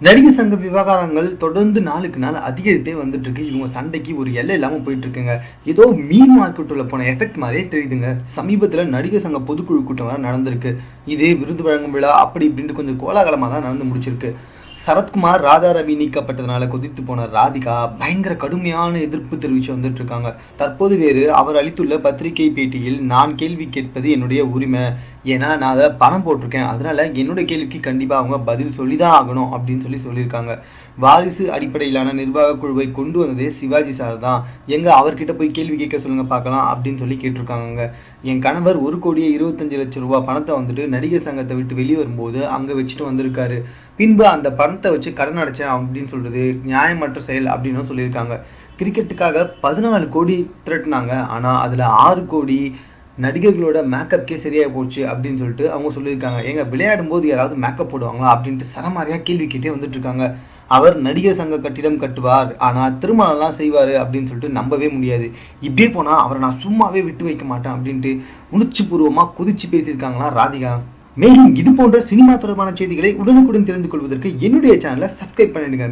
நடிகர் சங்க விவகாரங்கள் தொடர்ந்து நாளுக்கு நாள் அதிகரித்தே வந்துட்டு இருக்கு. இவங்க சண்டைக்கு ஒரு எல்லை இல்லாம போயிட்டு இருக்குங்க. ஏதோ மீன் மார்க்கெட் உள்ள போன எஃபெக்ட் மாதிரியே தெரியுதுங்க. சமீபத்துல நடிகர் சங்க பொதுக்குழு கூட்டம் வேற நடந்திருக்கு. இதே விருது வழங்கும் விழா அப்படி இப்படின்ட்டு கொஞ்சம் கோலாகலமா தான் நடந்து முடிச்சிருக்கு. சரத்குமார் ராதா ரவி நீக்கப்பட்டதுனால கொதித்து போன ராதிகா பயங்கர கடுமையான எதிர்ப்பு தெரிவித்து வந்துட்டு இருக்காங்க. தற்போது வேறு அவர் அளித்துள்ள பத்திரிகை பேட்டியில், நான் கேள்வி கேட்பது என்னுடைய உரிமை, ஏன்னா நான் அதை பணம் போட்டிருக்கேன், அதனால என்னுடைய கேள்விக்கு கண்டிப்பாக அவங்க பதில் சொல்லி தான் ஆகணும் அப்படின்னு சொல்லியிருக்காங்க. வாரிசு அடிப்படையிலான நிர்வாக குழுவை கொண்டு வந்ததே சிவாஜி சார் தான், எங்க அவர்கிட்ட போய் கேள்வி கேட்க சொல்லுங்க பார்க்கலாம் அப்படின்னு சொல்லி கேட்டிருக்காங்க. என் கணவர் 1,25,00,000 பணத்தை வந்துட்டு நடிகர் சங்கத்தை விட்டு வெளியே வரும்போது அங்கே வச்சுட்டு வந்திருக்காரு. பின்பு அந்த பணத்தை வச்சு கடன் அடைச்சேன் அப்படின்னு சொல்றது நியாயமற்ற செயல் அப்படின்னு சொல்லியிருக்காங்க. கிரிக்கெட்டுக்காக 14 கோடி திரட்டினாங்க, ஆனால் அதில் 6 கோடி நடிகர்களோட மேக்கப்கே சரியாக போச்சு அப்படின்னு சொல்லிட்டு அவங்க சொல்லியிருக்காங்க. ஏங்க விளையாடும் போது யாராவது மேக்கப் போடுவாங்களா அப்படின்ட்டு சரமாரியாக கேள்வி கேட்டே வந்துட்டு இருக்காங்க. அவர் நடிகர் சங்க கட்டிடம் கட்டுவார், ஆனால் திருமணம்லாம் செய்வார் அப்படின்னு சொல்லிட்டு நம்பவே முடியாது. இப்படியே போனால் அவரை நான் சும்மாவே விட்டு வைக்க மாட்டேன் அப்படின்ட்டு உணர்ச்சி பூர்வமாக குதிச்சு பேசியிருக்காங்களா ராதிகா. மேலும் இது போன்ற சினிமா தொடர்பான செய்திகளை உடனுக்குடன் தெரிந்து கொள்வதற்கு என்னுடைய சேனலை சப்ஸ்கிரைப் பண்ணிடுங்க.